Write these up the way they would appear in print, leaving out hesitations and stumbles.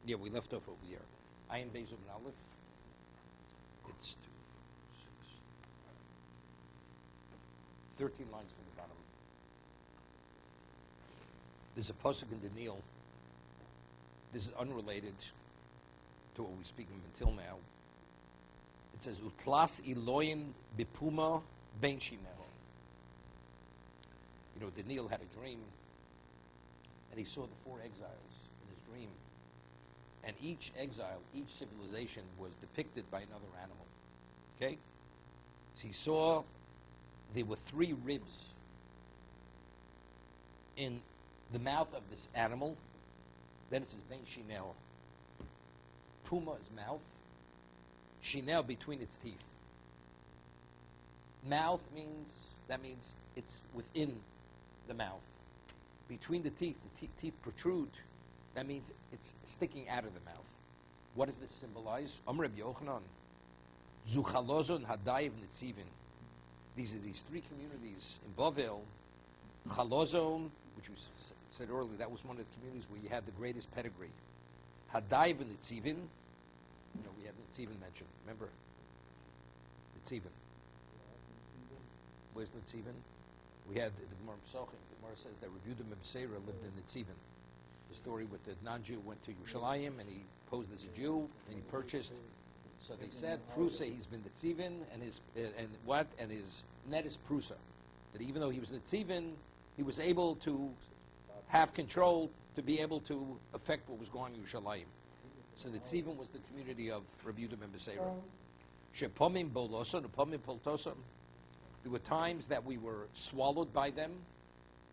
Yeah, we left off over here. Ayin Beis and Aleph. It's 13 lines from the bottom. There's a pasuk in Daniel. This is unrelated to what we speak of until now. It says, Utlas Elohim bipuma ben shineho. You know, Daniel had a dream, and he saw the 4 exiles in his dream. And each exile, each civilization was depicted by another animal. Okay? So he saw there were 3 ribs in the mouth of this animal. Then it says, Ben Shinel. Puma is mouth. Shinel between its teeth. Mouth means it's within the mouth. Between the teeth teeth protrude. That means it's sticking out of the mouth. What does this symbolize? Amr Rabbi Yochanan. Zuchalozon Hadayiv Nitzivin. These are these 3 communities in Bavel. Chalozon, which we said earlier, that was one of the communities where you had the greatest pedigree. Hadayiv Nitzivin. You know, we have Nitzivin mentioned. Remember? Nitzivin. Where's Nitzivin? We had the Gemara Pesachim. The Gemara says that Rabbi Yehuda Mebseira lived in Nitzivin. The story with the non-Jew went to Yerushalayim and he posed as a Jew and he purchased. So they said Prusa, he's been Nitzivin, and his net is Prusa. That even though he was Nitzivin, he was able to have control to be able to affect what was going on in Yerushalayim. So Nitzivin was the community of Rabbi Yehuda ben Beseira. Shepomim boloson, upomim poltoson. There were times that we were swallowed by them,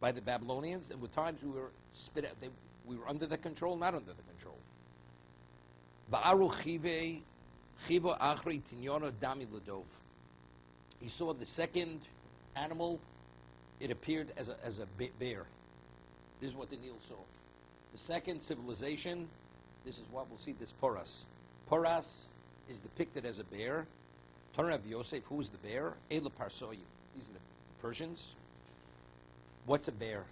by the Babylonians, and were times we were spit out. We were under the control, not under the control. Ba'aru chivo achri tinyono dami ladov. He saw the second animal. It appeared as a bear. This is what Daniel saw. The second civilization. This is what we'll see. This Poras. Poras is depicted as a bear. Rav Yosef, who is the bear? Ela Parsoyim. These are the Persians. What's a bear?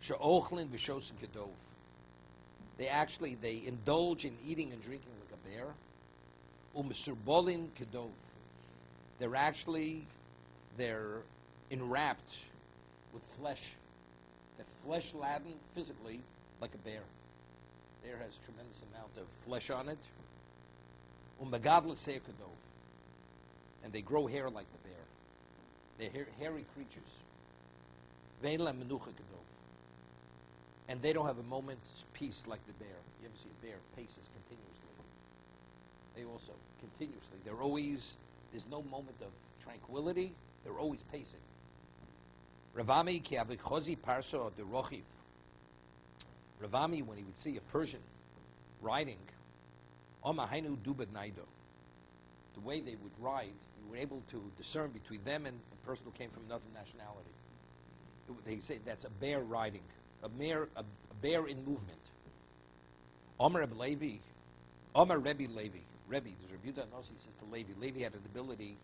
She'ochlin v'shosin kedov. They indulge in eating and drinking like a bear. Umesurbolin kedov. They're enwrapped with flesh. The flesh laden physically like a bear. Bear has tremendous amount of flesh on it. Umegadla kedov. And they grow hair like the bear. They're hairy creatures. Ve'ela menucha kedov. And they don't have a moment's peace like the bear. You ever see a bear paces continuously? They also, continuously. There's no moment of tranquility. They're always pacing. Ravami ki avichozi parso de rochiv. Ravami, when he would see a Persian riding, omahainu dubad naido. The way they would ride, you were able to discern between them and a person who came from another nationality. They say that's a bear riding. A bear in movement. Omar Rebbe Levi, Rebbe, there's Rabbi Yehuda Nossi says to Levi. Levi had an ability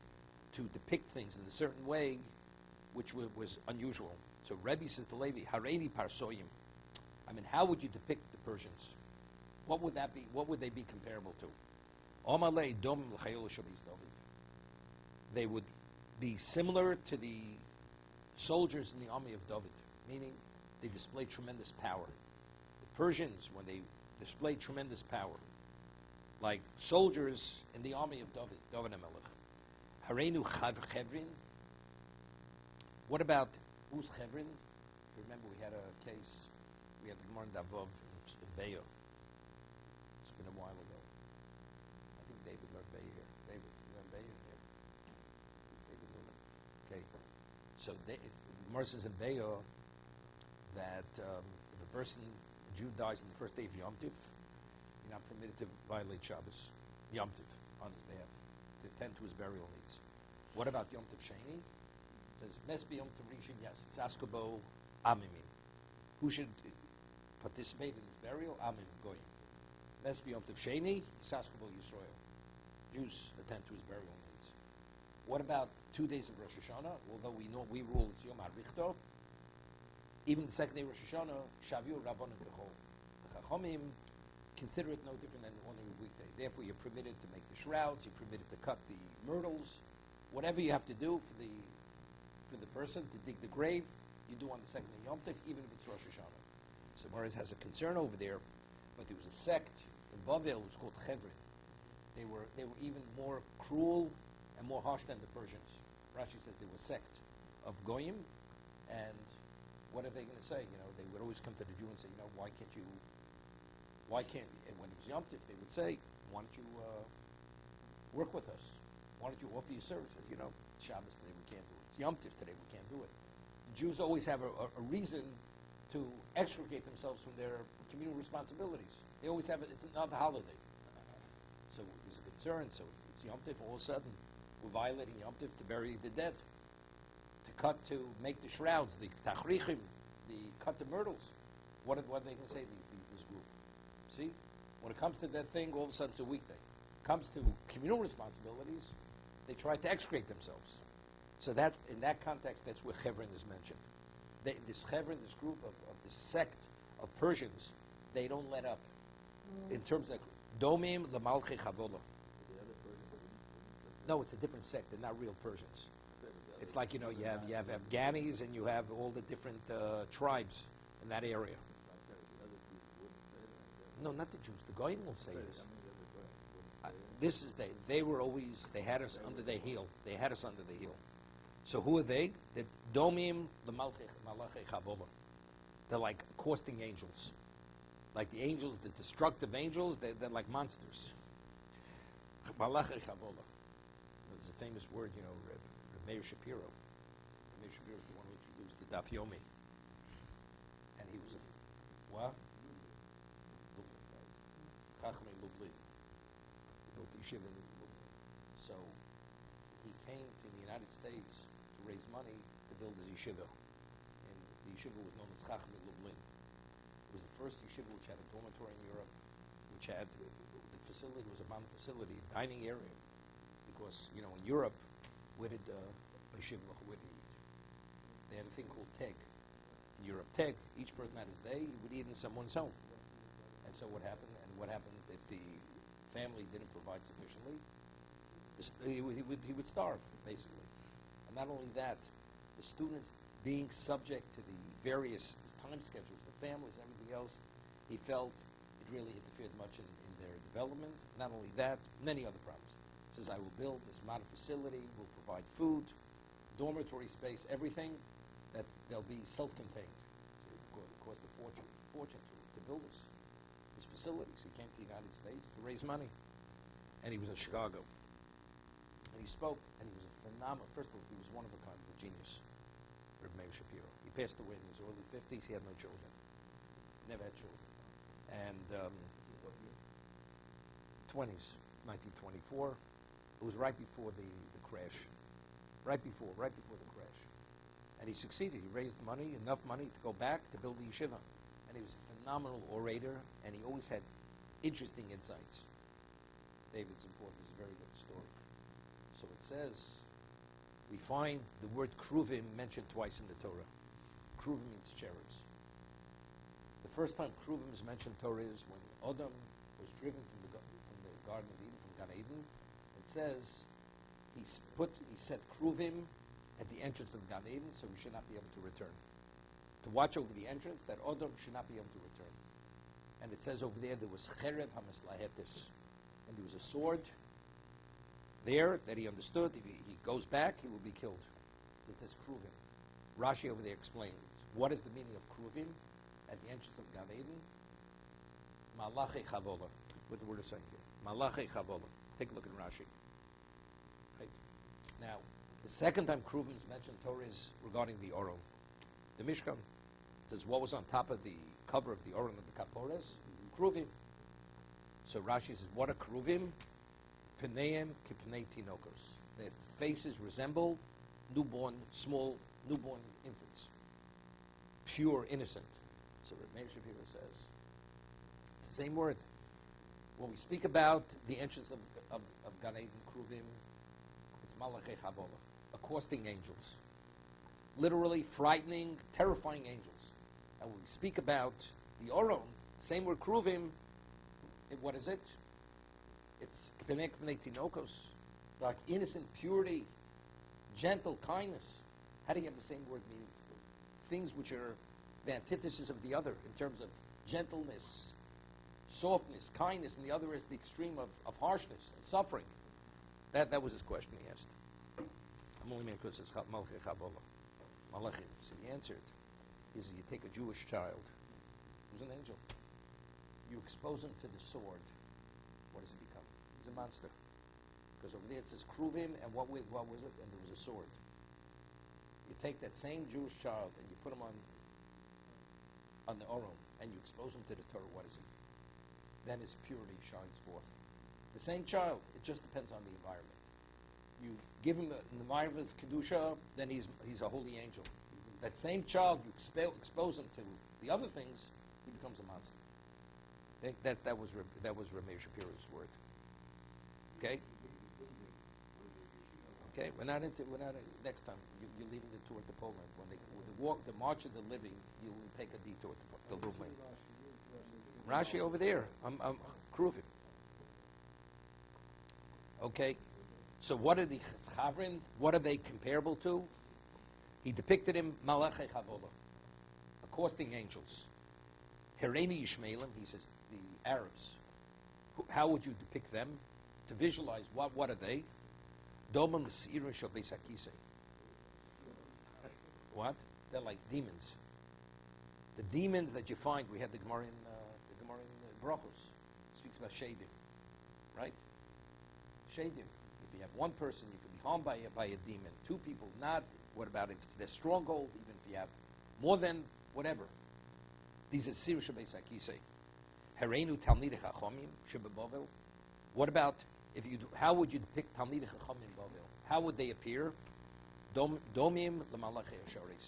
to depict things in a certain way, which was unusual. So Rebbe says to Levi, Hareini Parsoyim. I mean, how would you depict the Persians? What would that be? What would they be comparable to? Omalei Dom L'Chayol Shabbos David. They would be similar to the soldiers in the army of David, meaning they displayed tremendous power. The Persians, when they displayed tremendous power, like soldiers in the army of David HaMelech. Hareinu Chevrin. What about who's Chevrin? Remember, we had a case. We had the Gemara Davov in Beyo. It's been a while ago. I think David learned Beyo here. David, you learned Beyo here. David learned. Okay. So the Gemara says in Beyo that if a Jew dies on the first day of Yom Tiv, you're not permitted to violate Shabbos, Yom Tiv, on his behalf, to attend to his burial needs. What about Yom Tiv Sheni? It says, Mesbi Yom Tiv Rishon, yes, it's Askobo Amimim. Who should participate in his burial? Amim Goyim. Mesbi Yom Tiv Sheni, it's Askobo Yisrael. Jews attend to his burial needs. What about 2 days of Rosh Hashanah? Although we rule it's Yom HaRichto, even the second day of Rosh Hashanah, Shaviu Rabbanim Kechol. The Chachomim consider it no different than on a weekday. Therefore, you're permitted to make the shrouds, you're permitted to cut the myrtles, whatever you have to do for the person to dig the grave, you do on the second of Yom Tov, even if it's Rosh Hashanah. So Morris has a concern over there, but there was a sect in Bavel, it was called Chevron. They were even more cruel and more harsh than the Persians. Rashi says they were a sect of Goyim, and what are they going to say? You know, they would always come to the Jew and say, you know, why can't, and when it was Yom Tov, they would say, why don't you work with us? Why don't you offer your services? You know, Shabbos today we can't do it. It's Yom Tov today we can't do it. The Jews always have a reason to extricate themselves from their communal responsibilities. They always have it. It's another holiday. So there's a concern. So it's Yom Tov. All of a sudden, we're violating Yom Tov to bury the dead, to make the shrouds, the tachrichim, cut the myrtles. What are they going to say? This group. See, when it comes to that thing, all of a sudden it's a weekday. Comes to communal responsibilities, they try to extricate themselves. So that's in that context. That's where Chevron is mentioned. This Chevron, this group of this sect of Persians, they don't let up. In terms of Domim Lamalchi Chavola. No, it's a different sect. They're not real Persians. It's like, you know, you have Afghanis and you have all the different tribes in that area. No, not the Jews. The Goyim will say this. This is they were always, they had us under their heel. They had us under the heel. So who are they? The Domim, the Malachi Chavola. They're like accosting angels. Like the angels, the destructive angels, they're like monsters. Malachi Chavola. There's a famous word, you know, Meir Shapiro. Meir Shapiro is the one who introduced the Daf Yomi. And he was a, what? Chachmei Lublin. He built the yeshiva in Lublin. So he came to the United States to raise money to build his yeshiva. And the yeshiva was known as Chachmei Lublin. It was the first yeshiva which had a dormitory in Europe, which had, the facility was a bomb facility, a dining area. Because, you know, in Europe, where did yeshiva, where did he eat? They had a thing called teg. In Europe, teg, each person had his day, he would eat in someone's home. And so what happened if the family didn't provide sufficiently, he would starve, basically. And not only that, the students being subject to the various time schedules, the families, everything else, he felt it really interfered much in their development. Not only that, many other problems. He says, I will build this modern facility, will provide food, dormitory space, everything, that they'll be self-contained. So it cost a fortune to build his facilities. He came to the United States to raise money. And he was in Chicago. And he spoke, and he was a phenomenal, first of all, he was one of a kind, a genius, Rabbi Meir Shapiro. He passed away in his early 50s. He had no children. Never had children. And 20s, 1924. It was right before the crash. Right before the crash. And he succeeded. He raised money, enough money to go back to build the yeshiva. And he was a phenomenal orator, and he always had interesting insights. David's important. It's a very good story. So it says, we find the word kruvim mentioned twice in the Torah. Kruvim means cherubs. The first time kruvim is mentioned in Torah is when Adam was driven from the Garden of Eden, from Gan Eden. It says he set kruvim at the entrance of Gan Eden, so we should not be able to return. To watch over the entrance, that Adam should not be able to return. And it says over there was cherev hamaslahetis, and there was a sword there that he understood. If he goes back, he will be killed. So it says kruvim. Rashi over there explains what is the meaning of kruvim at the entrance of Gan Eden. Malachi chavola. What the word is saying here. Malachi chavola. Take a look at Rashi. Right. Now, the second time kruvim is mentioned in Torah is regarding the Oron. The Mishkan says what was on top of the cover of the Oron of the Kapores? Kruvim. So Rashi says, what are kruvim? Pneim kipnei tinokos. Their faces resemble small newborn infants. Pure, innocent. So Meir Shapiro says, it's the same word. When we speak about the entrance of Gan Eden, kruvim, it's malachi chavola, accosting angels. Literally frightening, terrifying angels. And when we speak about the Oron, same word kruvim, What is it? It's K'penek B'nei Tinokos, like innocent purity, gentle kindness. How do you have the same word meaning? Things which are the antithesis of the other in terms of gentleness, softness, kindness, and the other is the extreme of harshness and suffering. That was his question he asked. I'm only making because it's Malchei Chabola. Malachim. So he answered, he said, you take a Jewish child who's an angel, you expose him to the sword, what does he become? He's a monster. Because over there it says Kruvim, and what was it? And there was a sword. You take that same Jewish child and you put him on the Oron, and you expose him to the Torah, what is he? Then his purity shines forth. The same child, it just depends on the environment. You give him an environment of Kedusha, then he's a holy angel. That same child, you expose him to the other things, he becomes a monster. Okay? That was Rameir Shapiro's word. Okay? Okay, we're not next time. You're leading the tour to Poland. When the March of the Living, you'll take a detour to Lublin. Rashi over there. I'm proving. Okay, so what are the Chavrin? What are they comparable to? He depicted him Malachei Chavola, accosting angels. Hereni Yishmaelim, he says, the Arabs. How would you depict them? To visualize what are they? Domam L'Seira Shel Beis HaKisei. What? They're like demons. The demons that you find, we had the Gemara in Brachos. Speaks about Shadim, right? Shadim. If you have one person, you can be harmed by a demon. Two people, not. What about if it's their stronghold? Even if you have more than whatever. These are Seira Shel Beis HaKisei. Hareinu Talmidei Chachomim Shebebavel. What about if you? How would you depict Talmidei Chachomim in Bavel? How would they appear? Domim L'Malachei Hasharis.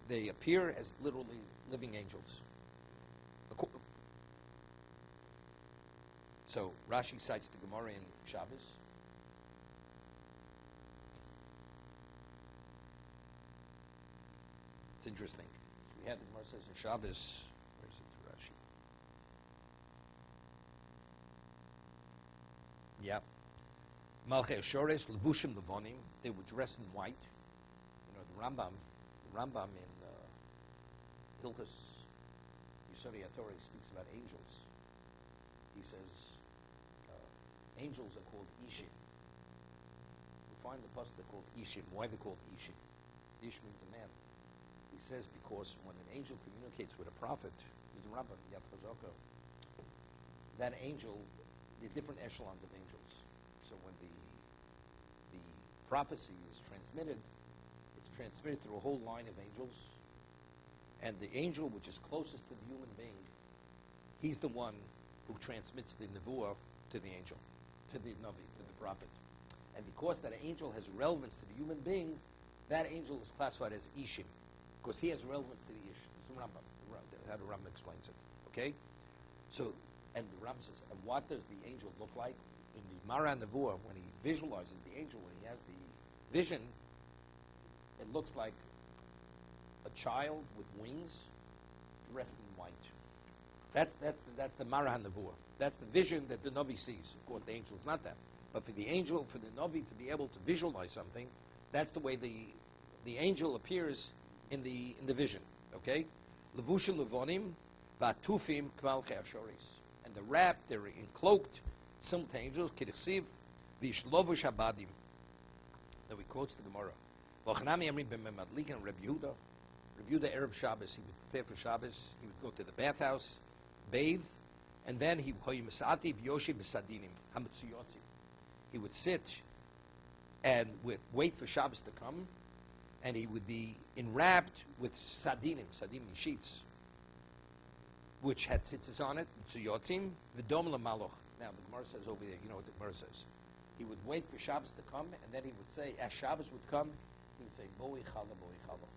They appear as literally living angels. So Rashi cites the Gemara in Shabbos. It's interesting. We have the Gemara says in Shabbos. Where is it, Rashi? Yeah. Malchei Shores, Levushim Levonim, they were dressed in white. You know, the Rambam in Hilchos Yesodei HaTorah speaks about angels. He says angels are called Ishim. We find the pasuk they're called Ishim. Why they're called Ishim? Ish means a man. He says because when an angel communicates with a prophet, there's a Rambam, Yad Chazaka, that angel, there are different echelons of angels. So when the prophecy is transmitted, it's transmitted through a whole line of angels, and the angel which is closest to the human being, he's the one who transmits the nevuah to the angel, to the navi, to the prophet. And because that angel has relevance to the human being, that angel is classified as Ishim, because he has relevance to the Ish. It's the Rambam, how the Rambam explains it. Okay? So, and the Rambam says, and what does the angel look like? In the Mara Nevuah, when he visualizes the angel, when he has the vision, it looks like a child with wings dressed in white. That's the Mara Nevuah. That's the vision that the Navi sees. Of course, the angel is not that. But for the angel, for the Navi to be able to visualize something, that's the way the angel appears in the vision. Okay? Levushim levonim v'atufim k'malchei hashoris. And they're wrapped, they're encloaked, similar to angels, kiddushin, v'ishlovush habadim. Then we quotes the Gemara. V'chanami amrim b'memadlikin Rabbi Yehuda. Rabbi Yehuda Erev Shabbos, he would prepare for Shabbos, he would go to the bathhouse, bathe, and then he would sit and wait for Shabbos to come, and he would be enwrapped with sadinim sheets, which had tzitzis on it, tzuyotzim, v'dom l'maloch. Now the Gemara says over there, you know what the Gemara says. He would wait for Shabbos to come, and then he would say, as Shabbos would come, he would say, boi chala, boi chala.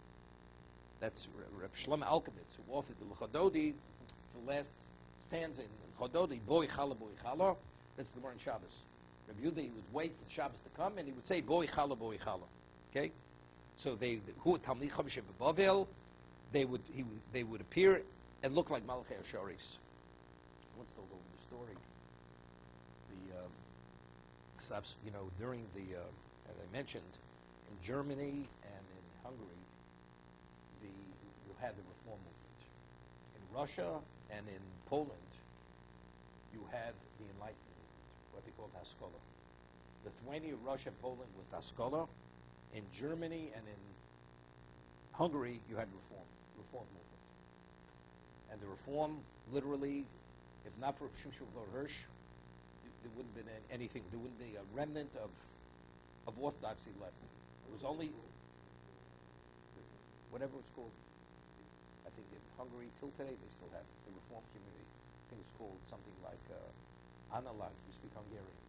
That's Reb Shlomo Alkabitz, who authored the L'chododi. It's the last stanza in Chododi, boi chala, boi chala. That's the Gemara in Shabbos. Reb Yehuda, he would wait for Shabbos to come, and he would say, boi chala, boi chala. Okay? So who Talmidei Chacham Bavel, they would appear and look like Malachei Hasharis. once told over the story. During as I mentioned, in Germany and in Hungary, you had the Reform movement. In Russia and in Poland, you had the Enlightenment movement, what they called Haskalah. Lithuania, Russia, Poland was Haskalah. In Germany and in Hungary, you had Reform movement. And the Reform, literally, if not for Shimshon Hirsch, there wouldn't have been anything. There wouldn't be a remnant of orthodoxy left. It was only whatever it's called. I think in Hungary till today they still have the Reform community. I think it's called something like Analag. You speak Hungarian?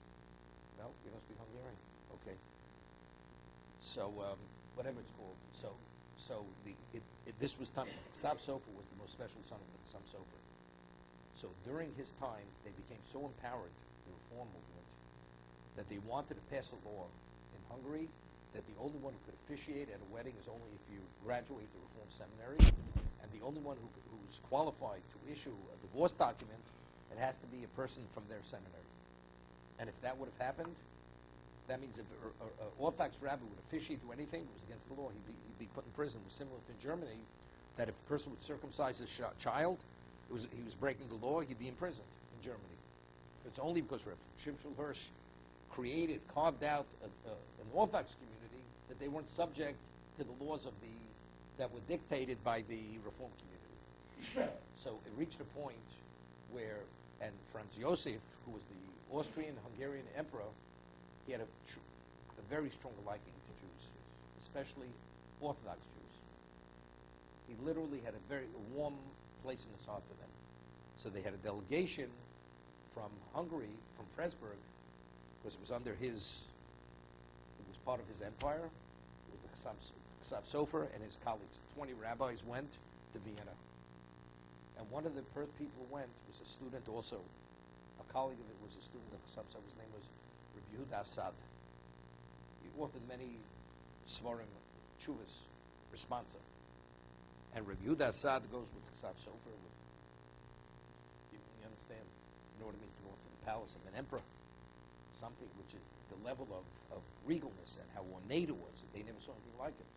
No, you don't speak Hungarian. Okay. So whatever it's called. This was time. Ksab Sofer was the most special son of the Ksab Sofer. So during his time, they became so empowered, the Reform movement, that they wanted to pass a law in Hungary that the only one who could officiate at a wedding is only if you graduate the Reform seminary, and the only one who's qualified to issue a divorce document, it has to be a person from their seminary. And if that would have happened, that means if an Orthodox rabbi would officiate to anything, it was against the law. He'd be put in prison. It was similar to Germany, that if a person would circumcise his child, he was breaking the law, he'd be imprisoned in Germany. It's only because Shimshon Hirsch carved out an Orthodox community that they weren't subject to the laws that were dictated by the Reform community. So it reached a point where, and Franz Josef, who was the Austrian-Hungarian emperor, he had a very strong liking to Jews, especially Orthodox Jews. He literally had a very warm place in his heart for them. So they had a delegation from Hungary, from Pressburg, because it was it was part of his empire. It was the Ksab Sofer and his colleagues. 20 rabbis went to Vienna. And one of the first people who went was a student also. A colleague of it was a student of Ksab Sofer. His name was Rabbi Yehuda Assad. He authored many Svarim, Chuvas, responsa. And Rabbi Yehuda Assad goes with Ksab Sofer. You understand? You know what it means to go into the palace of an emperor? Something which is the level of regalness and how ornate it was. They never saw anything like it.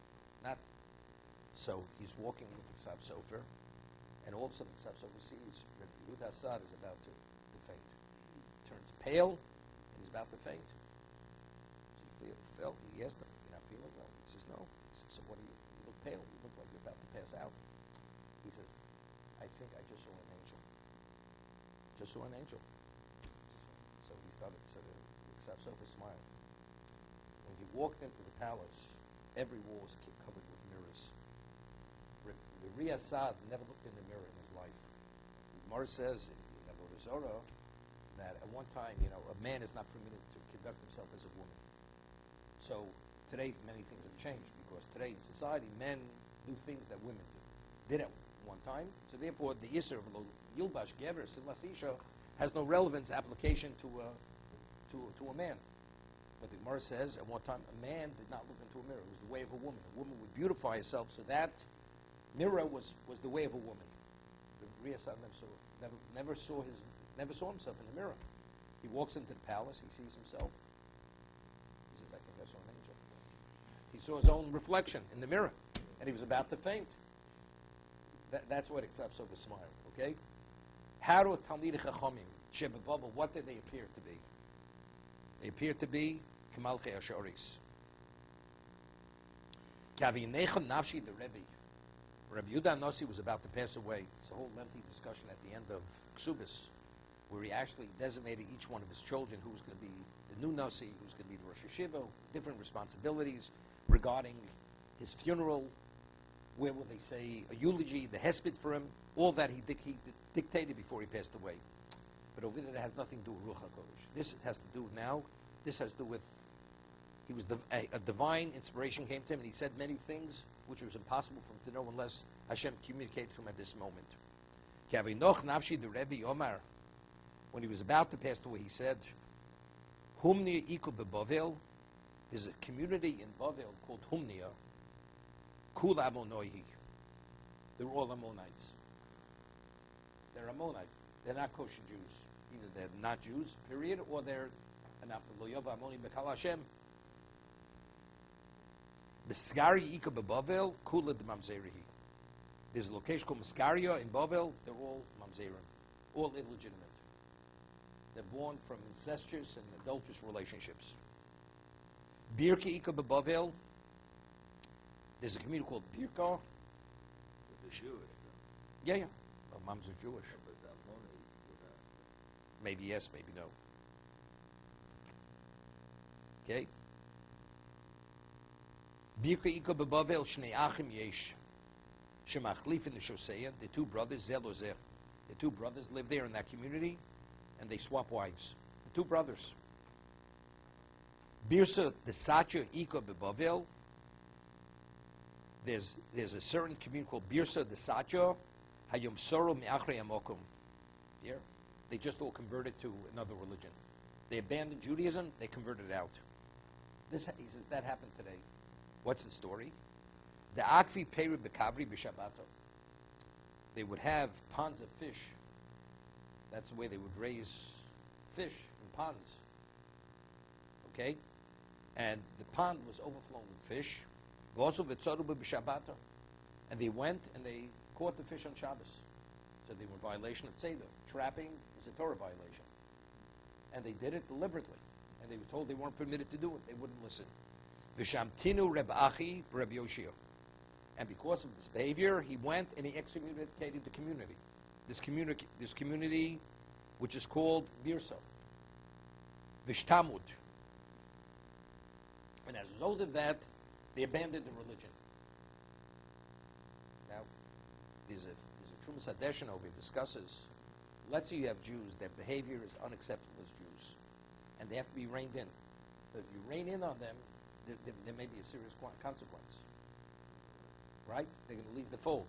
So he's walking with the Ksab Sofer, and all of a sudden the Ksab Sofer sees Rabbi Yehuda Assad is about to faint. He turns pale, and he's about to faint. So he asked him, "You're not feeling well?" He says, "No." He says, "So what are you? You look pale. You look like you're about to pass out." He says, "I think I just saw an angel. Just saw an angel." So he started to say, the Ksab Sofer smiled. When he walked into the palace, every wall was covered with mirrors. Rabbi Assad never looked in the mirror in his life. Gemara says in Avodah Zorah that at one time, a man is not permitted to conduct himself as a woman. So today, many things have changed, because today in society, men do things that women did at one time. So therefore, the Yisr of Yilbash Gever Silas Isha has no relevance application to a man. But the Gemara says at one time, a man did not look into a mirror. It was the way of a woman. A woman would beautify herself, so that mirror was the way of a woman. Rabbi Assad never saw himself in the mirror. He walks into the palace. He sees himself. He says, "I think I saw an angel." He saw his own reflection in the mirror, and he was about to faint. That's what Ksab Sofer smiled. Okay. How do Talmidei Chachamim Shebababa? What did they appear to be? They appear to be Kamalchei Ashoris. Kavinechem Nafshi the Rebbe. Rabbi Yehuda Nossi was about to pass away. It's a whole lengthy discussion at the end of Ksubis, where he actually designated each one of his children who was going to be the new Nossi, who's going to be the Rosh Hashiva, different responsibilities regarding his funeral, where will they say a eulogy, the hesped for him, all that he dictated before he passed away. But over there, it has nothing to do with Ruach HaKodesh. This has to do now, this has to do with, a divine inspiration came to him, and he said many things which was impossible for him to know unless Hashem communicated to him at this moment. When he was about to pass away, he said, Humnia iku beBavel. There's a community in Bavel called Humnia. Kul Ammonoihi. They're all Ammonites. They're Ammonites. They're not kosher Jews. Either they're not Jews, period, or they're lo yova amoni bekal Hashem. Miskari ika bebavel kula de mamzerihi. There's a location called Miskaria in Bavel. They're all mamzerim, all illegitimate. They're born from incestuous and adulterous relationships. Birka ika bebavel. There's a community called Birka. The Jewish. Yeah. Well, moms are Jewish. But that money, Maybe yes, maybe no. Okay. Birka ika bebavel shnei achim yesh. Shemachlif in the Shoseya, the two brothers, Zel or Zer. The two brothers live there in that community, and they swap wives. The two brothers. Birsa the Sacha ika bebavel. There's a certain community called Birsa the Sacha, Hayom Soro Mi'achrei Amokum. Here, they just all converted to another religion. They abandoned Judaism, they converted out. He says that happened today. What's the story? The Akvi Peri Bekavri B'Shabbato. They would have ponds of fish. That's the way they would raise fish in ponds. Okay? And the pond was overflowing with fish. Also B'Shabbato. And they went and they caught the fish on Shabbos. So they were in violation of Seder. Trapping is a Torah violation. And they did it deliberately. And they were told they weren't permitted to do it. They wouldn't listen. V'shamtinu Reb Achi Reb Yoshia. And because of this behavior, he went and he excommunicated the community. This community, which is called Birso. Vishtamud. And as a result of that, they abandoned the religion. Now, there's a Trumas Hadeshin over here discusses, let's say you have Jews, their behavior is unacceptable as Jews. And they have to be reined in. But if you rein in on them, there may be a serious consequence. Right? They're going to leave the fold.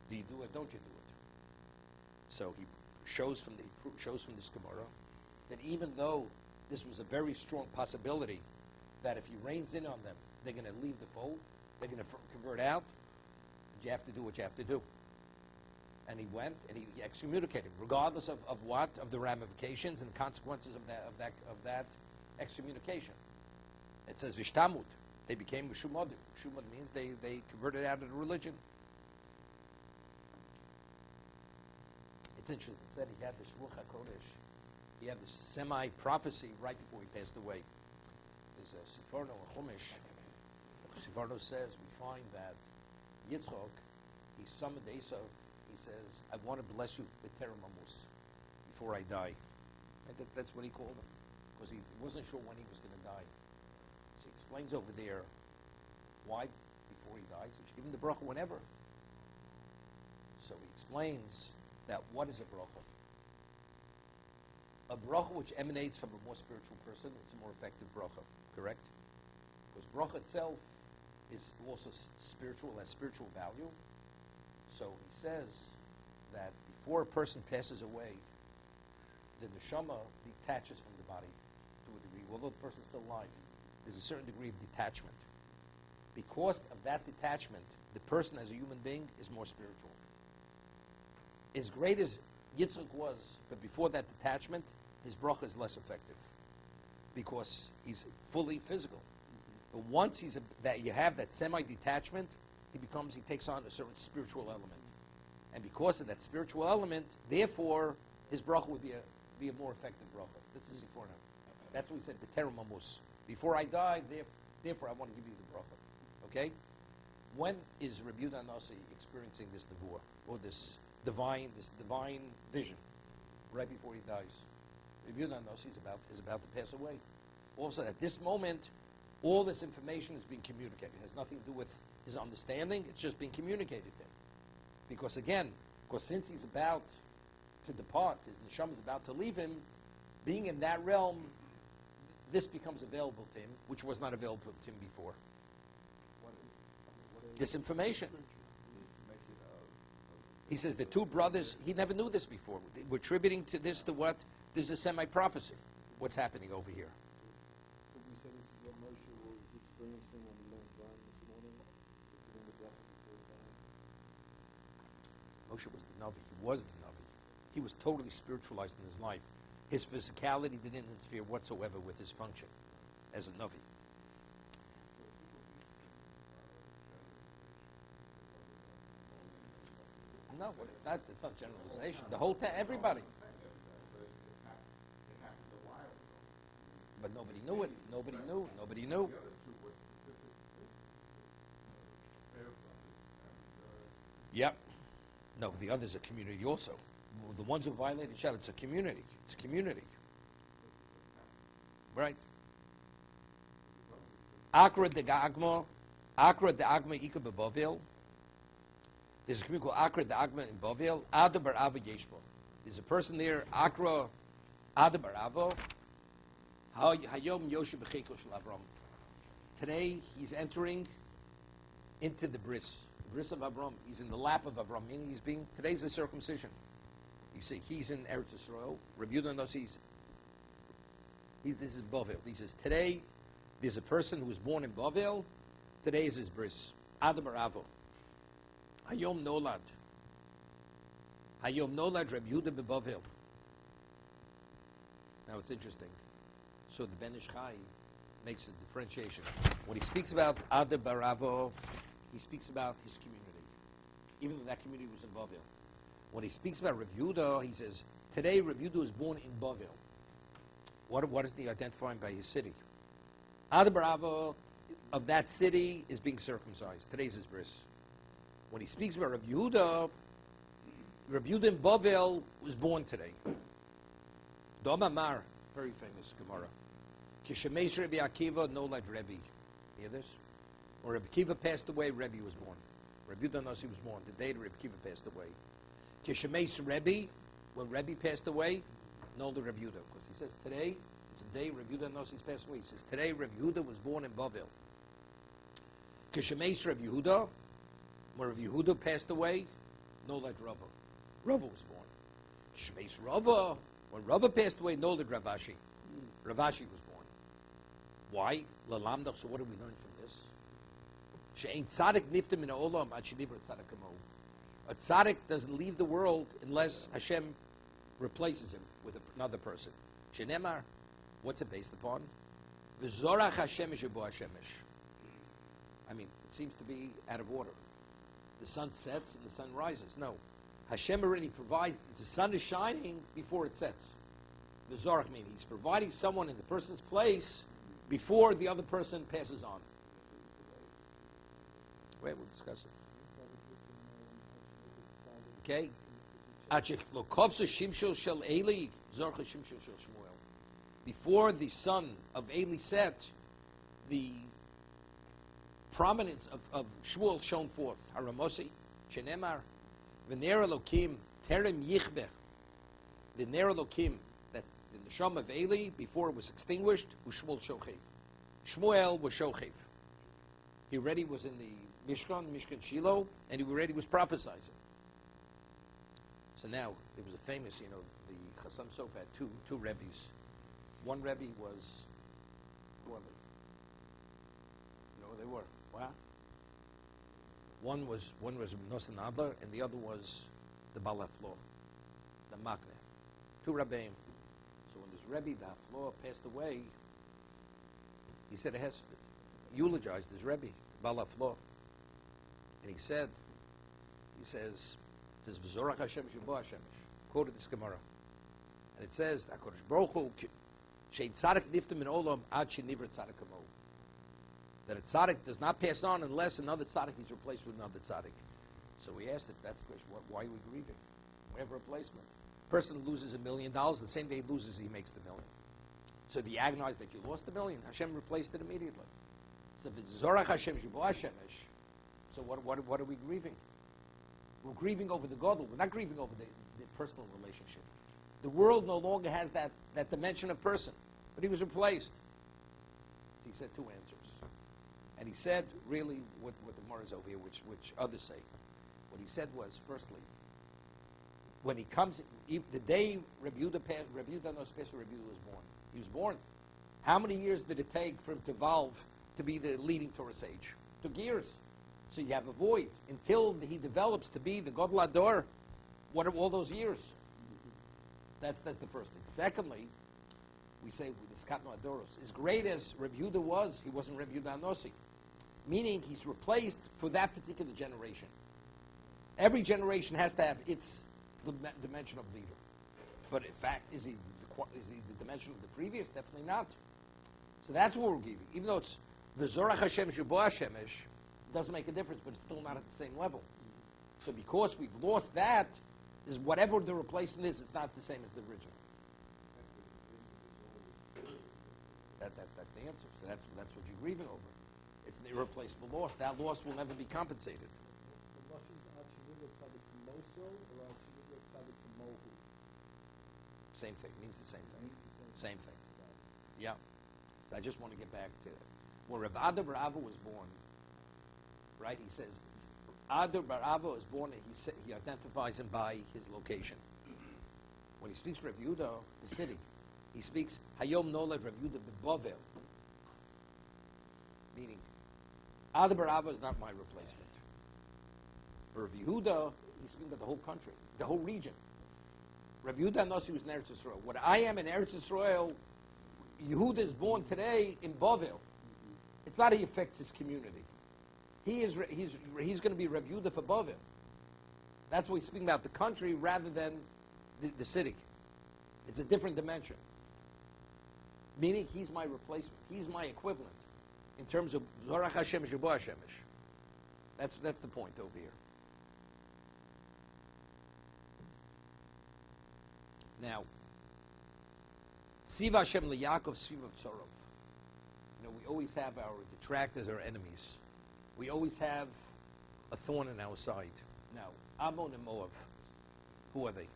Do you do it? Don't you do it? So he shows from this Gemara that even though this was a very strong possibility that if he reins in on them, they're going to leave the fold, they're going to convert out, you have to do what you have to do. And he went and he excommunicated, regardless of the ramifications and consequences of that excommunication. It says Vishtamud. They became Shumadim. Shumad means they converted out of the religion. It's interesting. It said he had this Ruach HaKodesh. He had this semi-prophecy right before he passed away. There's a Siforno, a Chumash. Siforno says, we find that Yitzchok, he summoned Esav. He says, I want to bless you with Terem Amos before I die. And that's what he called him. Because he wasn't sure when he was going to die. So he explains over there why before he dies. He should give him the bracha whenever. So he explains that what is a bracha? A bracha which emanates from a more spiritual person is a more effective bracha, correct? Because bracha itself is also spiritual, has spiritual value. So he says that before a person passes away, the neshama detaches from the body to a degree. Although the person is still alive, there's a certain degree of detachment. Because of that detachment, the person as a human being is more spiritual. As great as Yitzchak was, but before that detachment, his bracha is less effective because he's fully physical. But once that you have that semi-detachment, he takes on a certain spiritual element. And because of that spiritual element, therefore, his bracha would be a more effective bracha. This is before him. That's what he said, B'terem Amos. Before I die, therefore I want to give you the bracha. Okay? When is Rabbi Yehuda Nasi experiencing this nevuah, or this divine vision? Right before he dies. Rabbi Yehuda Nasi is about to pass away. Also, at this moment, all this information is being communicated. It has nothing to do with his understanding. It's just being communicated to him. Because since he's about to depart, his neshama is about to leave him, being in that realm, this becomes available to him, which was not available to him before. This information. He says the two brothers, he never knew this before. We're attributing to this to what? This is a semi-prophecy. What's happening over here? Could we say this is what Moshe was experiencing when he learned Zion this morning? Giving the bracha before he died? Moshe was the Navi. He was the Navi. He was totally spiritualized in his life. His physicality didn't interfere whatsoever with his function as a Navi. No, it's not generalization. The whole time, everybody. But nobody knew it. Nobody knew. Yep. No, the others are community also. The ones who violated Shabbat, it's a community. It's community. Right. Akra de Agma Ika Bavil. There's a community called Akra de Agma in Bavil. Adabar Ava Yeshbo. There's a person there, Akra Adabar Ava. Hayom Yoshe B'Cheko Shel Avram. Today he's entering into the bris of Avram. He's in the lap of Avram. Meaning today's the circumcision. You see, he's in Eretz Yisrael. Rabbi Yehuda knows this is Bavel. He says today there's a person who was born in Bavel. Today is his bris. Adam Aravo. Hayom Nolad. Hayom Nolad Rabbi Yehuda beBavel. Now it's interesting. So the Ben Ish Chai makes a differentiation. When he speaks about Adam Aravo, he speaks about his community, even though that community was in Bavel. When he speaks about Rabbi Yehuda, he says, today Rabbi Yehuda was born in Bavel. What is he identifying by his city? Adam Aravo of that city is being circumcised. Today's his bris. When he speaks about Rabbi Yehuda in Bavel was born today. Dom Amar, very famous Gemara. Kishemesh Rabbi Akiva, no like Rebbe. Hear this? When Rabbi Akiva passed away, Rebbe was born. Rabbi Yehuda knows he was born. The day that Rabbi Akiva passed away. Kishemesh Rebbe, when Rebbe passed away, no the Rabbi Yehuda. Because he says today, it's the day Rabbi Yehuda knows he's passed away. He says today Rabbi Yehuda was born in Bavel. Kishemesh Rabbi Yehuda, when Rabbi Yehuda passed away, no like Rava. Rava was born. Kishemesh Rava, when Rava passed away, no like Ravashi. Ravashi was born. Why? Lalamdach. So what do we learn from this? She'ein tzaddik nifta min ha'olam ad shenivra tzaddik kamo. A tzaddik doesn't leave the world unless Hashem replaces him with another person. Shenemar, what's it based upon? V'zorach Hashemesh yebo Hashemesh. I mean, it seems to be out of order. The sun sets and the sun rises. No. Hashem already provides, the sun is shining before it sets. V'zorach meaning he's providing someone in the person's place before the other person passes on. Wait, we'll discuss it. Okay? Before the son of Eli set, the prominence of Shmuel shone forth. Haramosi, Shenemar, V'ner Elokim, Terem Yichbeh. The Ner Elokim, that the Neshama of Eli, before it was extinguished, was Shmuel Shochev. Shmuel was Shochev. He already was in the Mishkan Shiloh, and he already was prophesizing. So now, it was a famous, the Chassam Sofer had two Rebbes. One Rebbe was, who are they? You know who they were? Wow. One was Nosan Adler, and the other was the Balaflo, the Makne. Two Rebbeim. So when this Rebbe, the Aflo, passed away, he said, it has eulogized his Rebbe, Balaflo. And he says, V'zorach Hashem Shebo Hashem. Quoted this Gemara. And it says, HaKadosh Baruch Hu, Shein Tzaddik Nifta Min Olam Ad Shenivra Tzaddik Kamo. That a tzaddik does not pass on unless another tzaddik is replaced with another tzaddik. So we asked it, that's the question, why are we grieving? We have a replacement. Person loses $1 million, the same day he loses, he makes the million. So do you agonize that you lost $1 million? Hashem replaced it immediately. So V'zorach Hashem Shebo Hashemesh. So what are we grieving? We're grieving over the Gadol. We're not grieving over the personal relationship. The world no longer has that dimension of person. But he was replaced. So he said two answers. And he said, really, what the Gemara is over here, which others say. What he said was, firstly, when he comes, the day Rabbi Yehuda knows Pesach, Rabbi Yehuda was born. He was born. How many years did it take for him to evolve to be the leading Torah sage? It took years. So you have a void until he develops to be the Gadol Ador. What are all those years? That's the first thing. Secondly, we say with the Skatno Adoros, as great as Reb Yehuda was, he wasn't Reb Yehuda Anosi. Meaning he's replaced for that particular generation. Every generation has to have its dimension of leader. But in fact, is he the dimension of the previous? Definitely not. So that's what we're giving. Even though it's the Zorach Hashem Shubo Hashemesh, it doesn't make a difference, but it's still not at the same level. So because we've lost that, is whatever the replacement is, it's not the same as the original. That's the answer. So that's what you're grieving over. It's an irreplaceable loss. That loss will never be compensated. Same thing. Means the same thing. Same thing. Yeah. So I just want to get back to when Rav Ada bar Ava was born. Right? He says Ada bar Ava was born, and he identifies him by his location. When he speaks Rav Yehuda, the city, he speaks Hayom Nolad Rav Yehuda b'Bavel, meaning Ada bar Ava is not my replacement. For Rav Yehuda, he's speaking about the whole country, the whole region. Rav Yehuda Anossi was in Eretz Yisrael. What I am in Eretz Yisrael, Yehuda is born today in Bavel. It's not he affects his community. He's going to be Rav Yehuda for Bavel. That's what he's speaking about, the country rather than the city. It's a different dimension. Meaning he's my replacement. He's my equivalent in terms of Zorach Hashem Shubo Hashemesh. That's the point over here. Now, Siva Hashem LeYaakov Siva Tzorov. You know, we always have our detractors, our enemies. We always have a thorn in our side. Now, Ammon and Moab, who are they?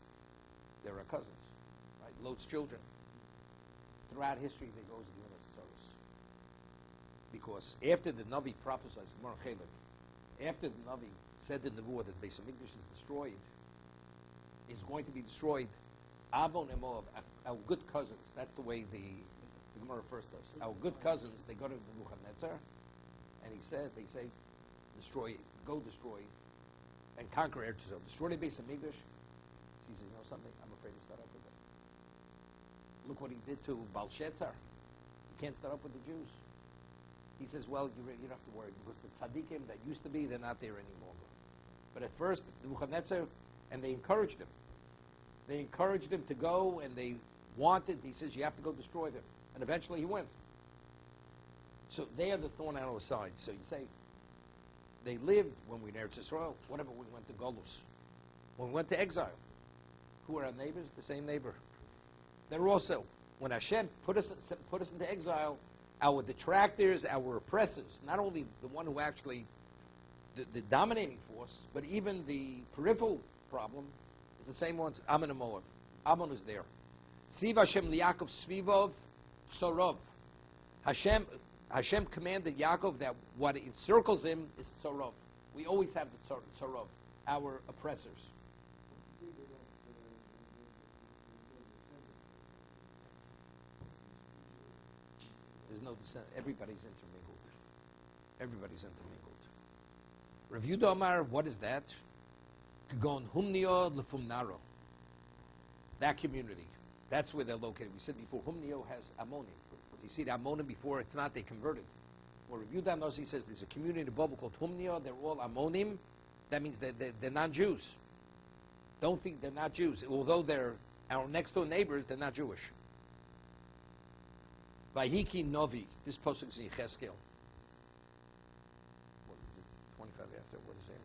They're our cousins, right? Lot's children. Throughout history, they always given us tzoros. Because after the Navi prophesied, after the Navi said the Nebuah that Beis Hamikdash is destroyed, is going to be destroyed, Ammon and Moab, our good cousins, that's the way the Gemara refers to us. Our good cousins, they go to Nebuchadnezzar, and they say, go destroy, and conquer Eretz Yisrael. Destroy the Beis Hamikdash. He says, you know something? I'm afraid to start up with it. Look what he did to Belshazzar. You can't start up with the Jews. He says, well, you don't have to worry, because the tzaddikim that used to be, they're not there anymore. But at first, Nebuchadnezzar, and they encouraged him. They encouraged him to go, and they wanted, he says, you have to go destroy them. And eventually he went. So they are the thorn on our side. So you say, they lived when we were in Eretz Yisrael, whatever, we went to Golus. When we went to exile, who are our neighbors? The same neighbor. They're also, when Hashem put us into exile, our detractors, our oppressors, not only the one who actually, the dominating force, but even the peripheral problem, is the same ones, Ammon and Moab. Ammon is there. Siv Hashem liYaakov Svivov Sorov. Hashem commanded Yaakov that what encircles him is Sorov. We always have the Sorov, our oppressors. There's no descent. Everybody's intermingled. Everybody's intermingled. Rav Yehuda Amar, what is that? K'gon Humnio Lefumnaro. That community. That's where they're located. We said before, Humnio has Ammonim. You see the Ammonim before, it's not, they converted. Well, Rav Yehuda Nossi says there's a community in the Bible called Humnio. They're all Ammonim. That means they're not Jews. Don't think they're not Jews. Although they're our next door neighbors, they're not Jewish. Vayiki Novi. This posuk is in Cheskel. What is it? 25 after. What is it?